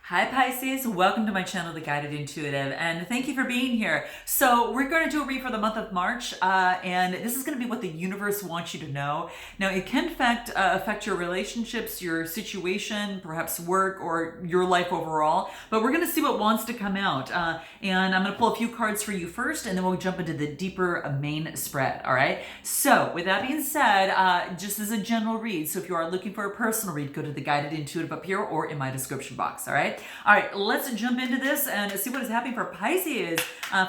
Hi Pisces, welcome to my channel, The Guided Intuitive, and thank you for being here. So we're going to do a read for the month of March, and this is going to be what the universe wants you to know. Now, it can affect your relationships, your situation, perhaps work, or your life overall, but we're going to see what wants to come out. And I'm going to pull a few cards for you first, and then we'll jump into the deeper main spread, all right? So with that being said, just as a general read, so if you are looking for a personal read, go to The Guided Intuitive up here or in my description box, all right? All right, let's jump into this and see what is happening for Pisces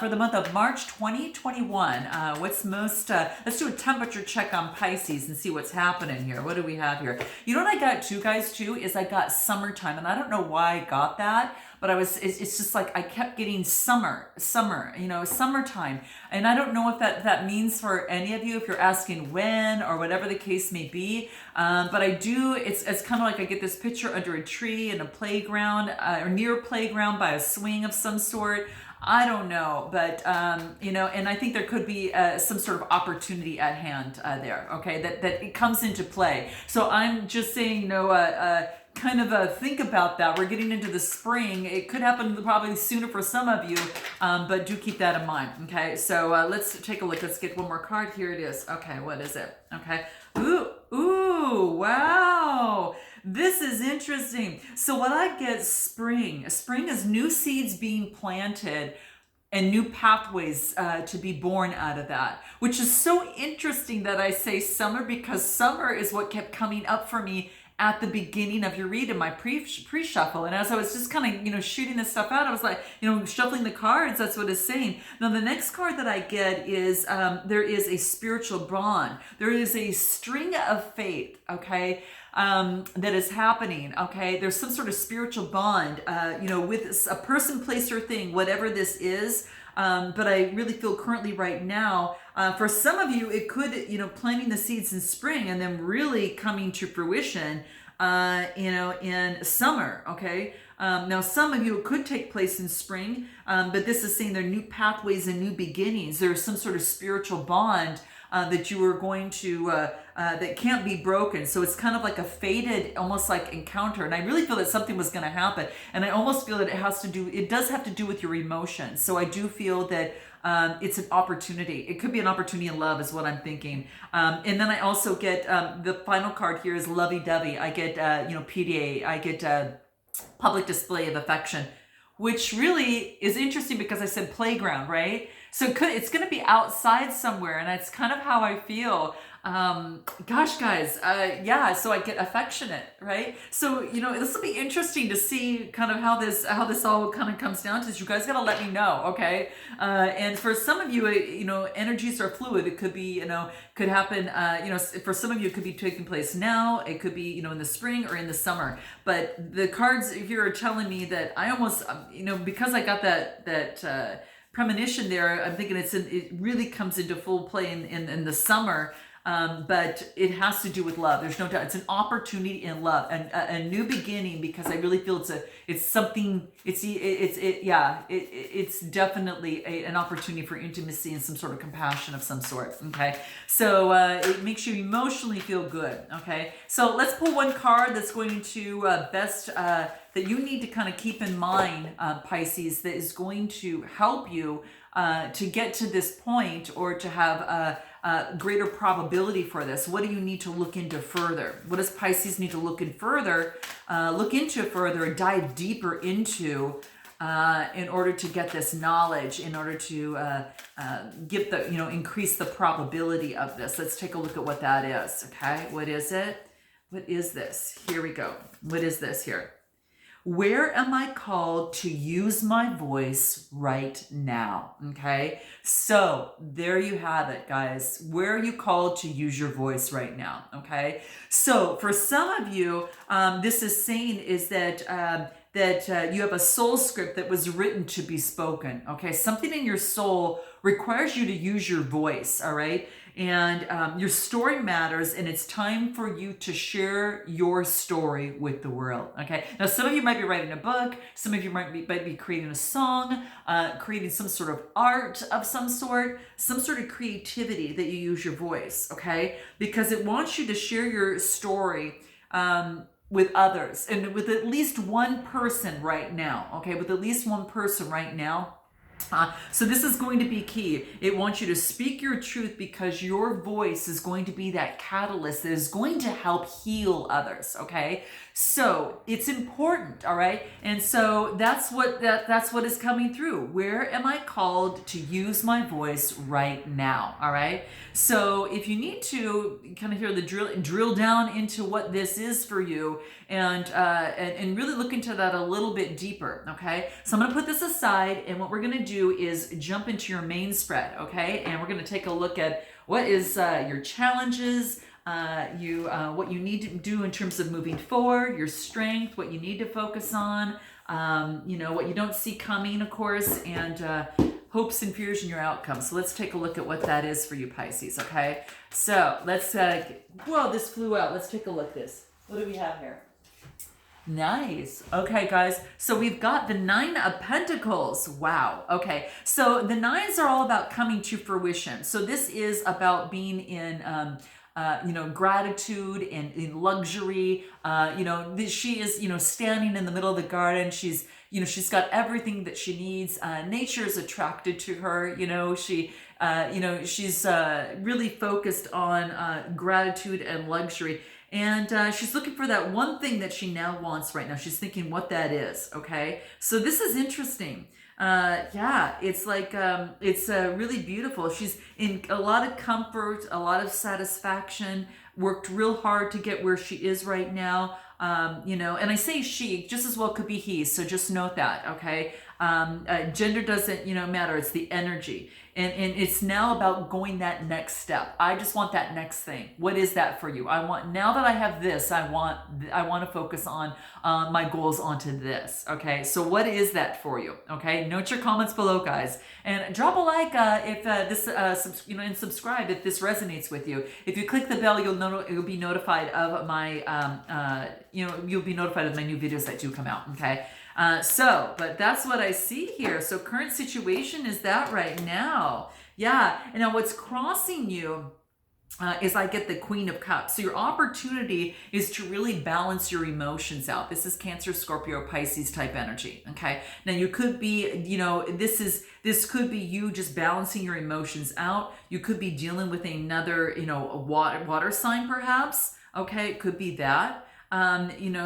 for the month of March 2021. Let's do a temperature check on Pisces and see what's happening here. What do we have here? You know what I got too, guys, too, is I got summertime, and I don't know why I got that, but it's just like I kept getting summer, summertime. And I don't know if that means for any of you, if you're asking when or whatever the case may be. But I do, it's kind of like I get this picture under a tree in a playground or near a playground by a swing of some sort. I don't know, but and I think there could be some sort of opportunity at hand there, okay, that it comes into play. So I'm just saying, think about that. We're getting into the spring. It could happen probably sooner for some of you, but do keep that in mind, okay? So let's take a look. Let's get one more card. Here it is. Okay, what is it? Okay. Ooh, wow. This is interesting. So what I get, spring. Spring is new seeds being planted and new pathways to be born out of that, which is so interesting that I say summer, because summer is what kept coming up for me at the beginning of your read in my pre-shuffle. And as I was just kind of, shooting this stuff out, I was like, shuffling the cards, that's what it's saying. Now, the next card that I get is, there is a spiritual bond. There is a string of faith, okay, that is happening, okay? There's some sort of spiritual bond, with a person, place, or thing, whatever this is. But I really feel currently right now, for some of you, it could, planting the seeds in spring and then really coming to fruition, in summer, okay? Now, some of you, it could take place in spring, but this is saying there are new pathways and new beginnings. There's some sort of spiritual bond that you are going to, that can't be broken. So it's kind of like a fated, almost like encounter. And I really feel that something was going to happen. And I almost feel that it does have to do with your emotions. So I do feel that it's an opportunity. It could be an opportunity in love is what I'm thinking. And then I also get, the final card here is lovey-dovey. I get, PDA. I get public display of affection, which really is interesting because I said playground, right? So it's going to be outside somewhere, and that's kind of how I feel. Gosh, guys, so I get affectionate, right? So, this will be interesting to see kind of how this all kind of comes down to this. You guys got to let me know, okay? And for some of you, energies are fluid. It could be, could happen, for some of you, it could be taking place now. It could be, in the spring or in the summer. But the cards here are telling me that I almost, because I got that premonition there, I'm thinking it really comes into full play in the summer. But it has to do with love. There's no doubt. It's an opportunity in love, and a new beginning, because I really feel it's definitely an opportunity for intimacy and some sort of compassion of some sort. Okay, so it makes you emotionally feel good. Okay, so let's pull one card that's going to that you need to kind of keep in mind, Pisces, that is going to help you to get to this point, or to have a greater probability for this. What do you need to look into further? What does Pisces need to look into further, and dive deeper into, in order to get this knowledge, in order to increase the probability of this? Let's take a look at what that is. Okay, what is it? What is this? Here we go. What is this here? Where am I called to use my voice right now? Okay, so there you have it, guys. Where are you called to use your voice right now? Okay, so for some of you, this is saying is that you have a soul script that was written to be spoken. Okay, something in your soul requires you to use your voice. All right. And your story matters, and it's time for you to share your story with the world, okay? Now, some of you might be writing a book. Some of you might be creating a song, creating some sort of art of some sort of creativity that you use your voice, okay? Because it wants you to share your story with others and with at least one person right now, okay? With at least one person right now. So this is going to be key. It wants you to speak your truth because your voice is going to be that catalyst that is going to help heal others, okay? So it's important, all right? And so that's what is coming through. Where am I called to use my voice right now, all right? So if you need to kind of hear the drill down into what this is for you and really look into that a little bit deeper, okay? So I'm going to put this aside, and what we're going to do is jump into your main spread, okay? And we're going to take a look at what is your challenges, what you need to do in terms of moving forward, your strength, what you need to focus on, what you don't see coming, of course, and hopes and fears and your outcomes. So let's take a look at what that is for you, Pisces, okay? So let's, whoa, this flew out. Let's take a look at this. What do we have here? Nice. Okay, guys. So we've got the 9 of Pentacles. Wow. Okay. So the 9s are all about coming to fruition. So this is about being in, gratitude and in luxury. She is, standing in the middle of the garden. She's got everything that she needs. Nature is attracted to her. She's really focused on gratitude and luxury. And she's looking for that one thing that she now wants right now. She's thinking what that is, okay? So this is interesting. It's like, it's really beautiful. She's in a lot of comfort, a lot of satisfaction, worked real hard to get where she is right now. And I say she, just as well could be he, so just note that, okay? Gender doesn't, matter. It's the energy. And it's now about going that next step. I just want that next thing. What is that for you? Now that I have this, I want to focus on my goals onto this. Okay. So what is that for you? Okay. Note your comments below, guys, and drop a like if and subscribe if this resonates with you. If you click the bell, you'll be notified of my you'll be notified of my new videos that do come out. Okay. But that's what I see here. So current situation is that right now. Yeah. And now what's crossing you is I get the Queen of Cups. So your opportunity is to really balance your emotions out. This is Cancer, Scorpio, Pisces type energy. Okay. Now you could be, this could be you just balancing your emotions out. You could be dealing with another, a water sign perhaps. Okay. It could be that.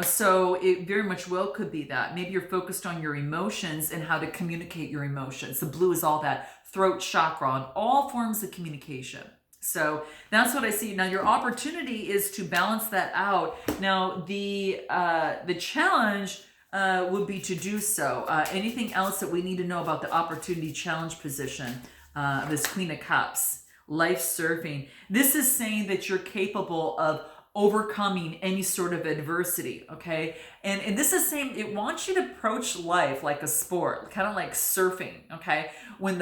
So it very much well could be that. Maybe you're focused on your emotions and how to communicate your emotions. The blue is all that throat chakra on all forms of communication. So that's what I see. Now your opportunity is to balance that out. Now the challenge would be to do so. Anything else that we need to know about the opportunity challenge position, this Queen of Cups, life surfing. This is saying that you're capable of overcoming any sort of adversity, okay? And this is saying it wants you to approach life like a sport, kind of like surfing, okay? When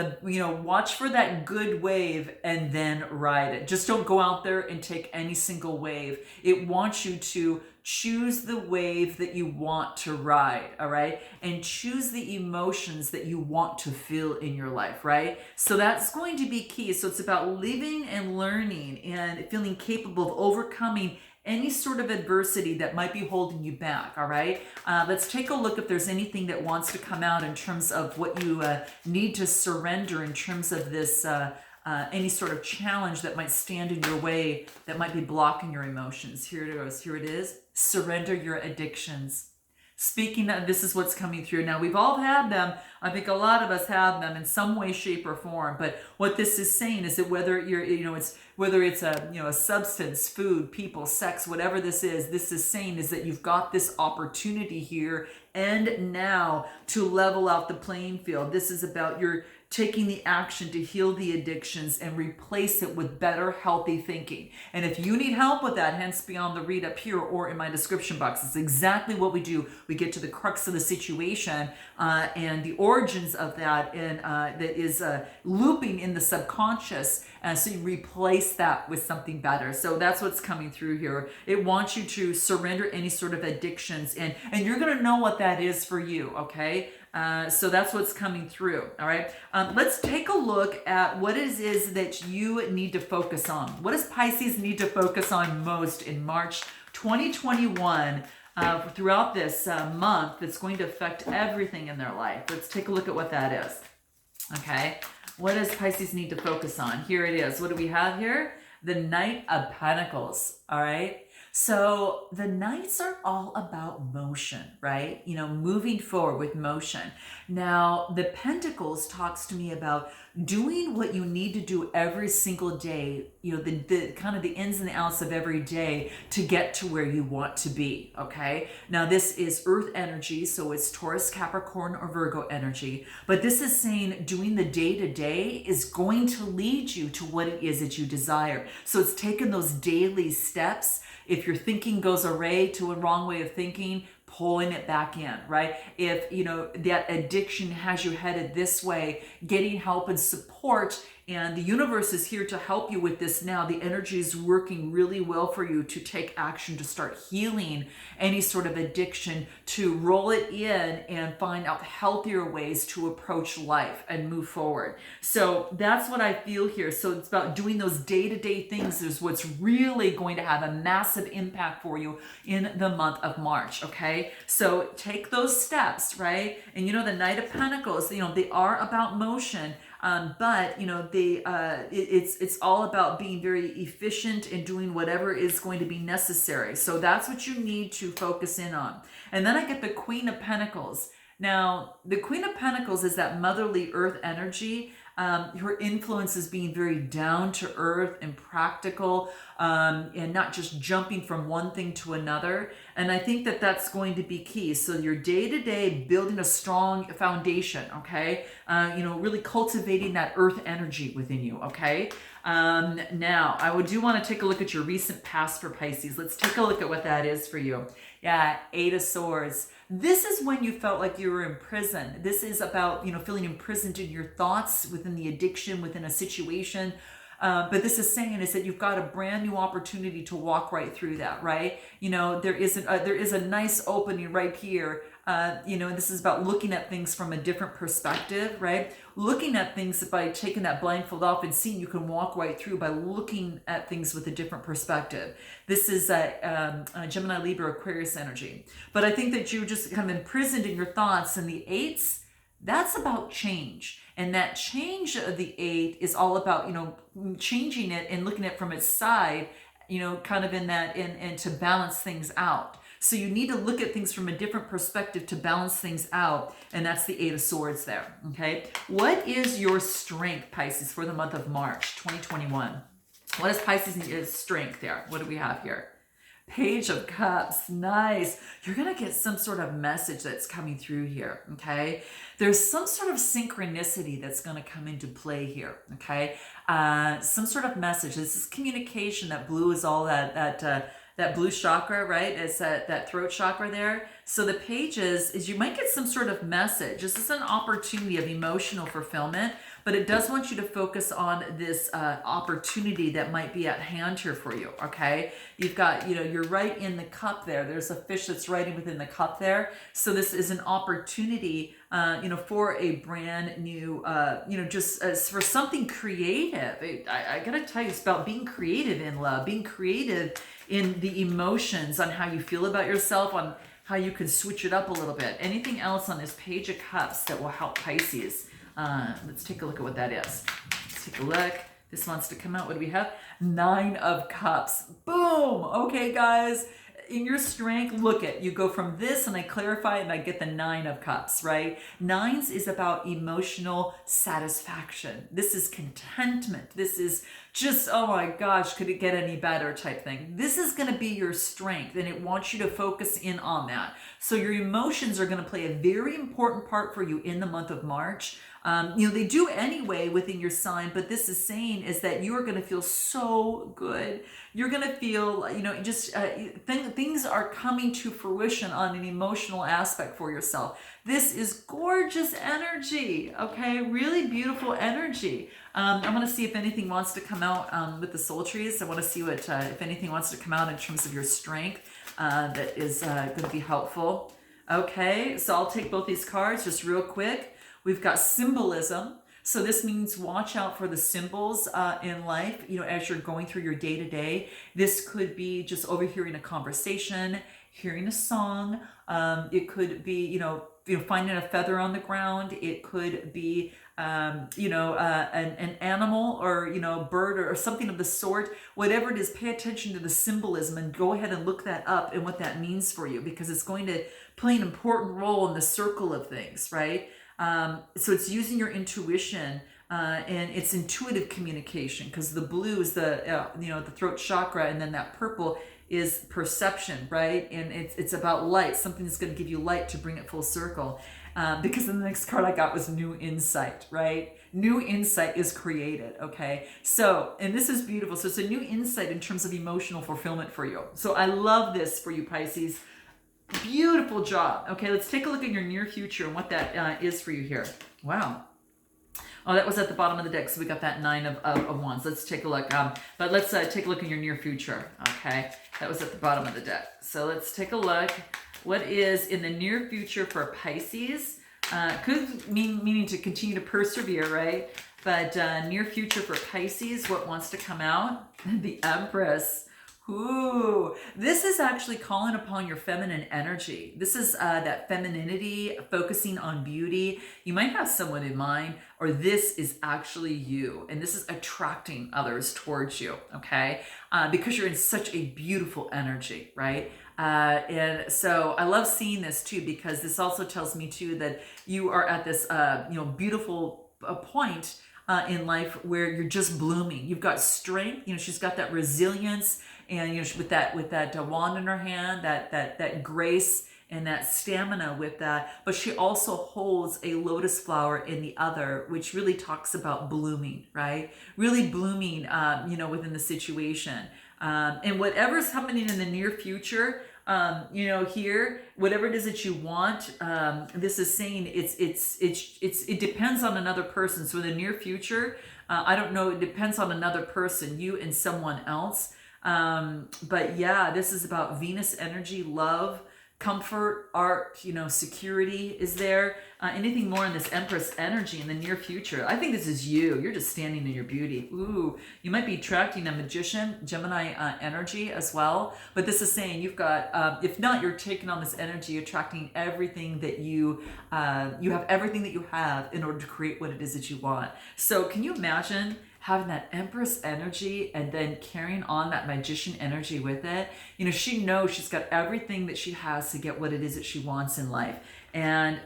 watch for that good wave and then ride it. Just don't go out there and take any single wave. It wants you to choose the wave that you want to ride, all right? And choose the emotions that you want to feel in your life, right? So that's going to be key. So it's about living and learning and feeling capable of overcoming any sort of adversity that might be holding you back, all right? Let's take a look if there's anything that wants to come out in terms of what you need to surrender in terms of this any sort of challenge that might stand in your way, that might be blocking your emotions. Here it goes. Here it is. Surrender your addictions. Speaking of, this is what's coming through. Now, we've all had them. I think a lot of us have them in some way, shape, or form. But what this is saying is that whether it's a substance, food, people, sex, whatever this is saying is that you've got this opportunity here and now to level out the playing field. This is about your taking the action to heal the addictions and replace it with better, healthy thinking. And if you need help with that, hence beyond the read up here or in my description box, it's exactly what we do. We get to the crux of the situation and the origins of that, and that is looping in the subconscious. So you replace that with something better. So that's what's coming through here. It wants you to surrender any sort of addictions, and you're going to know what that is for you, okay? So that's what's coming through, all right? Let's take a look at what it is that you need to focus on. What does Pisces need to focus on most in March 2021 throughout this month that's going to affect everything in their life. Let's take a look at what that is. Okay, what does Pisces need to focus on? Here it is. What do we have here? The Knight of Pentacles. All right. So the Knights are all about motion, right? You know, moving forward with motion. Now, the Pentacles talks to me about doing what you need to do every single day, you know, the kind of the ins and the outs of every day to get to where you want to be, okay? Now, this is Earth energy, so it's Taurus, Capricorn, or Virgo energy, but this is saying doing the day-to-day is going to lead you to what it is that you desire. So it's taking those daily steps. If your thinking goes array to a wrong way of thinking, pulling it back in, right? If, you know, that addiction has you headed this way, getting help and support, and the universe is here to help you with this now. The energy is working really well for you to take action, to start healing any sort of addiction, to roll it in and find out healthier ways to approach life and move forward. So that's what I feel here. So it's about doing those day-to-day things is what's really going to have a massive impact for you in the month of March, okay? So take those steps, right? And you know, the Knight of Pentacles, you know, they are about motion. But you know, it's all about being very efficient and doing whatever is going to be necessary. So that's what you need to focus in on. And then I get the Queen of Pentacles. Now, the Queen of Pentacles is that motherly earth energy. Her influence is being very down to earth and practical, and not just jumping from one thing to another. And I think that that's going to be key. So your day-to-day building a strong foundation, okay? You know, really cultivating that earth energy within you, okay? Now, I do want to take a look at your recent past for Pisces. Let's take a look at what that is for you. Yeah, Eight of Swords. This is when you felt like you were in prison. This is about, you know, feeling imprisoned in your thoughts within the addiction, within a situation. But this is saying is that you've got a brand new opportunity to walk right through that, right? You know, there is a nice opening right here. You know, and this is about looking at things from a different perspective, right? Looking at things by taking that blindfold off and seeing you can walk right through by looking at things with a different perspective. This is a Gemini, Libra, Aquarius energy. But I think that you're just kind of imprisoned in your thoughts, and the eights, that's about change. And that change of the eight is all about, you know, changing it and looking at it from its side, you know, kind of in that, and to balance things out. So you need to look at things from a different perspective to balance things out. And that's the Eight of Swords there, okay? What is your strength, Pisces, for the month of March 2021? What is Pisces' strength there? What do we have here? Page of Cups, nice. You're gonna get some sort of message that's coming through here, okay? There's some sort of synchronicity that's gonna come into play here, okay? Some sort of message. This is communication. That blue is all that blue chakra, right? It's that throat chakra there. So the pages is you might get some sort of message. This is an opportunity of emotional fulfillment, but it does want you to focus on this opportunity that might be at hand here for you, okay? You've got, you know, you're right in the cup there. There's a fish that's riding within the cup there. So this is an opportunity, you know, for a brand new, you know, just for something creative. I gotta tell you, it's about being creative in love, being creative in the emotions, on how you feel about yourself, on how you can switch it up a little bit. Anything else on this Page of Cups that will help Pisces? Let's take a look at what that is. Let's take a look. This wants to come out. What do we have? Nine of Cups. Boom. Okay, guys. In your strength, look at, you go from this and I clarify and I get the Nine of Cups, right? Nines is about emotional satisfaction. This is contentment. This is just, oh my gosh, could it get any better type thing. This is going to be your strength, and it wants you to focus in on that. So your emotions are going to play a very important part for you in the month of March. You know, they do anyway within your sign, but this is saying is that you are going to feel so good. You're going to feel, you know, just things are coming to fruition on an emotional aspect for yourself. This is gorgeous energy, okay? Really beautiful energy. I'm going to see if anything wants to come out with the soul trees. I want to see what, if anything wants to come out in terms of your strength that is going to be helpful. Okay, so I'll take both these cards just real quick. We've got Symbolism. So this means watch out for the symbols in life, you know, as you're going through your day-to-day. This could be just overhearing a conversation. hearing a song. It could be, finding a feather on the ground. It could be, an animal or, bird or something of the sort. Whatever it is, pay attention to the symbolism and go ahead and look that up and what that means for you, because it's going to play an important role in the circle of things, right? So it's using your intuition. And it's intuitive communication, because the blue is the throat chakra, and then that purple is perception, right? And it's about light, something that's going to give you light to bring it full circle. Because the next card I got was new insight, right? New insight is created, okay? So, and this is beautiful. So it's a new insight in terms of emotional fulfillment for you. So I love this for you, Pisces. Beautiful job. Okay, let's take a look at your near future and what that is for you here. Wow. Oh, that was at the bottom of the deck, so we got that 9 of Wands. Let's take a look. But let's take a look in your near future, okay? That was at the bottom of the deck. So let's take a look. What is in the near future for Pisces? Could meaning to continue to persevere, right? But near future for Pisces, what wants to come out? The Empress. Ooh, this is actually calling upon your feminine energy. This is that femininity, focusing on beauty. You might have someone in mind, or this is actually you, and this is attracting others towards you, okay? Because you're in such a beautiful energy, right? And so I love seeing this too, because this also tells me too that you are at this, beautiful point in life where you're just blooming. You've got strength. She's got that resilience, and with that wand in her hand, that grace and that stamina with that. But she also holds a lotus flower in the other, which really talks about blooming, right? Really blooming, within the situation. And whatever's happening in the near future, here, whatever it is that you want, this is saying it depends on another person. So in the near future, I don't know, it depends on another person, you and someone else. But yeah, this is about Venus energy, love, comfort, art, security is there. Anything more in this Empress energy in the near future? I think this is you. You're just standing in your beauty. Ooh, you might be attracting a Magician, Gemini energy as well. But this is saying you've got, if not, you're taking on this energy, attracting everything that you have everything that you have in order to create what it is that you want. So can you imagine having that Empress energy and then carrying on that Magician energy with it? She knows she's got everything that she has to get what it is that she wants in life. And,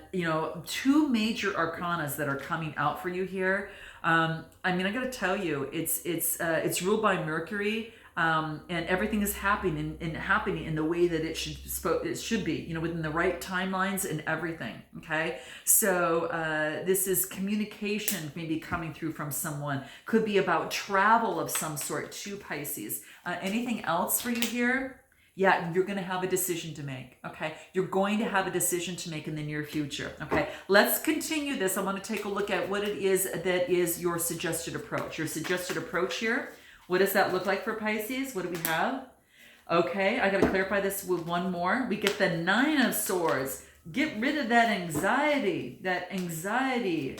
2 major arcanas that are coming out for you here. I got to tell you, it's ruled by Mercury. And everything is happening in the way that it should be, within the right timelines and everything. Okay, so this is communication maybe coming through from someone. Could be about travel of some sort to Pisces. Anything else for you here? Yeah, you're going to have a decision to make, okay? You're going to have a decision to make in the near future, okay? Let's continue this. I want to take a look at what it is that is your suggested approach. Your suggested approach here. What does that look like for Pisces? What do we have? Okay, I got to clarify this with one more. We get the 9 of Swords. Get rid of that anxiety.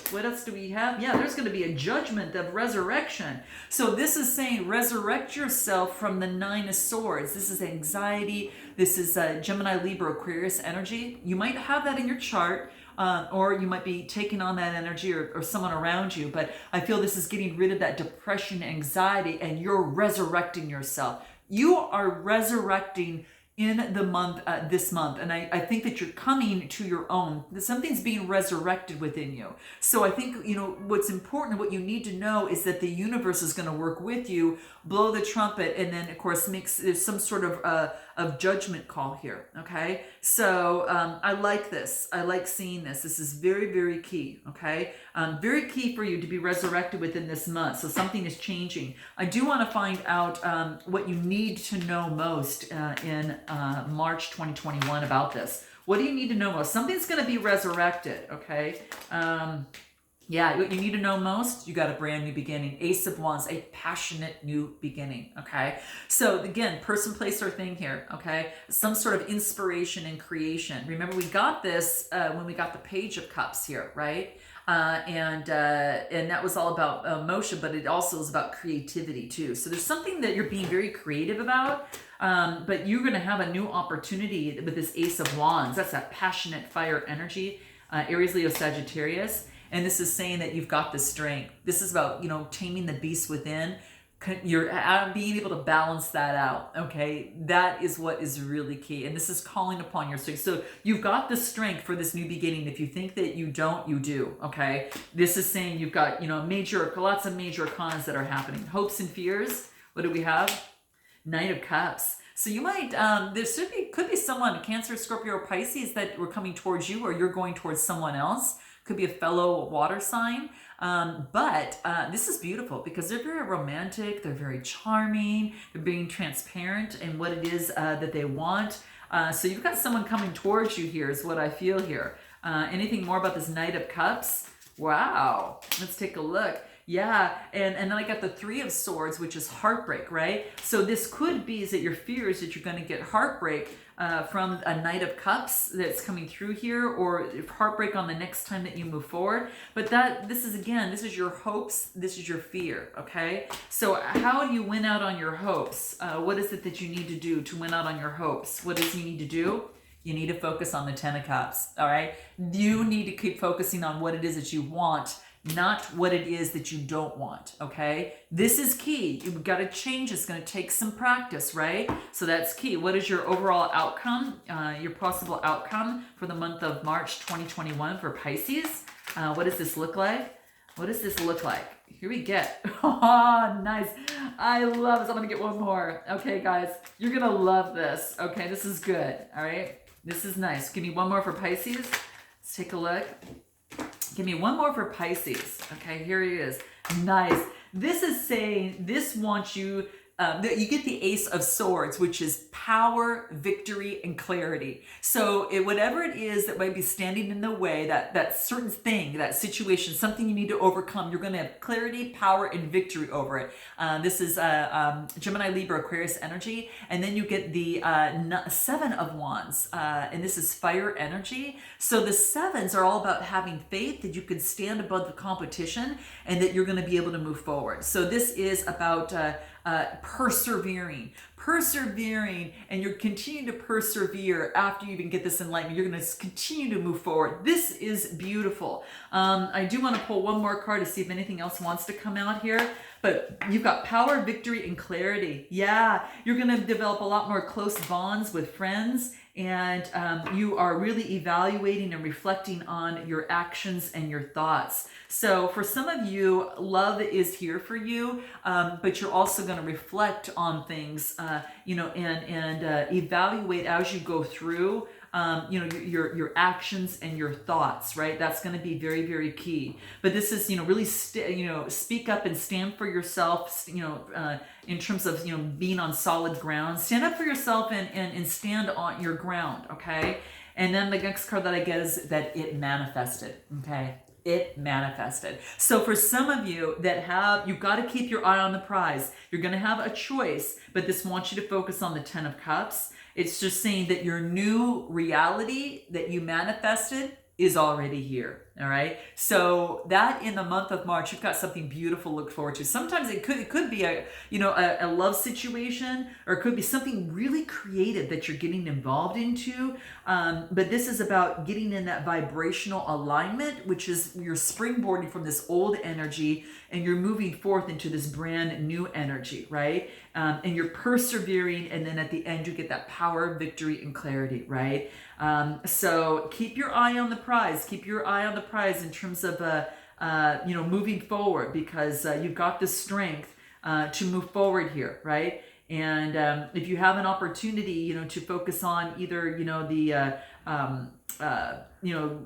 What else do we have? Yeah, there's going to be a judgment of resurrection. So this is saying resurrect yourself from the 9 of Swords. This is anxiety. This is Gemini, Libra, Aquarius energy. You might have that in your chart. Or you might be taking on that energy or someone around you. But I feel this is getting rid of that depression, anxiety, and you're resurrecting yourself. You are resurrecting in the month, this month. And I think that you're coming to your own. Something's being resurrected within you. So I think, what's important, what you need to know is that the universe is going to work with you, blow the trumpet, and then, of course, there's some sort of judgment call here, okay? So I like this. I like seeing this. This is very, very key, okay? Very key for you to be resurrected within this month. So something is changing. I do want to find out what you need to know most in March 2021 about this. What do you need to know most? Something's going to be resurrected, okay? Yeah, what you need to know most, you got a brand new beginning. Ace of Wands, a passionate new beginning, okay? So again, person, place, or thing here, okay? Some sort of inspiration and creation. Remember, we got this when we got the Page of Cups here, right? And that was all about emotion, but it also is about creativity too. So there's something that you're being very creative about, but you're going to have a new opportunity with this Ace of Wands. That's that passionate fire energy, Aries, Leo, Sagittarius. And this is saying that you've got the strength. This is about, you know, taming the beast within. You're being able to balance that out, okay? That is what is really key. And this is calling upon your strength. So you've got the strength for this new beginning. If you think that you don't, you do, okay? This is saying you've got, you know, lots of major cons that are happening. Hopes and fears. What do we have? Knight of Cups. So you might, could be someone, Cancer, Scorpio, or Pisces, that were coming towards you, or you're going towards someone else. Could be a fellow water sign. But this is beautiful because they're very romantic. They're very charming. They're being transparent in what it is that they want. So you've got someone coming towards you here is what I feel here. Anything more about this Knight of Cups? Wow. Let's take a look. Yeah, and then I got the Three of Swords, which is heartbreak, right? So this could be is that your fear is that you're going to get heartbreak from a Knight of Cups that's coming through here, or heartbreak on the next time that you move forward. But this is your hopes, this is your fear, okay? So how do you win out on your hopes? What is it that you need to do to win out on your hopes? What does you need to do? You need to focus on the Ten of Cups, all right? You need to keep focusing on what it is that you want, not what it is that you don't want, okay? This is key. You've got to change. It's going to take some practice, right? So that's key. What is your overall outcome, your possible outcome for the month of March 2021 for Pisces? What does this look like? What does this look like? Here we get. Oh, nice. I love this. I'm going to get one more. Okay, guys, you're going to love this. Okay, this is good, all right? This is nice. Give me one more for Pisces. Let's take a look. Give me one more for Pisces. Okay, here he is. Nice. This is saying, this wants you, you get the Ace of Swords, which is power, victory, and clarity. So whatever it is that might be standing in the way, that certain thing, that situation, something you need to overcome, you're going to have clarity, power, and victory over it. This is Gemini, Libra, Aquarius energy. And then you get the Seven of Wands, and this is fire energy. So the sevens are all about having faith that you can stand above the competition and that you're going to be able to move forward. So this is about persevering, and you're continuing to persevere after you even get this enlightenment. You're going to continue to move forward. This is beautiful. I do want to pull one more card to see if anything else wants to come out here. But you've got power, victory, and clarity. Yeah, you're going to develop a lot more close bonds with friends, and you are really evaluating and reflecting on your actions and your thoughts. So for some of you, love is here for you, but you're also going to reflect on things, and evaluate as you go through. Your actions and your thoughts, right? That's going to be very, very key. But this is, really, speak up and stand for yourself, in terms of, being on solid ground. Stand up for yourself and stand on your ground, okay? And then the next card that I get is that it manifested, okay? It manifested. So for some of you that you've got to keep your eye on the prize. You're going to have a choice, but this wants you to focus on the Ten of Cups. It's just saying that your new reality that you manifested is already here. All right. So that in the month of March, you've got something beautiful to look forward to. Sometimes it could be a love situation, or it could be something really creative that you're getting involved into. But this is about getting in that vibrational alignment, which is you're springboarding from this old energy and you're moving forth into this brand new energy, right? And you're persevering, and then at the end you get that power, victory, and clarity, right? So keep your eye on the prize. Keep your eye on the prize in terms of moving forward, because you've got the strength to move forward here, right? And if you have an opportunity, to focus on either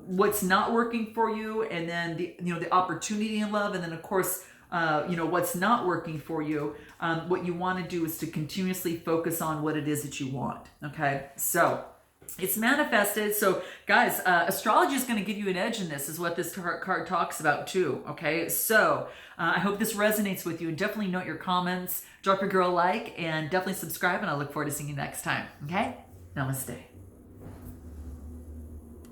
what's not working for you, and then the opportunity in love, and then of course what's not working for you, what you want to do is to continuously focus on what it is that you want. Okay, so It's manifested. So guys, astrology is going to give you an edge in this, is what this card talks about too. Okay, so I hope this resonates with you, and definitely note your comments, drop your girl a like, and definitely subscribe, and I look forward to seeing you next time. Okay, namaste.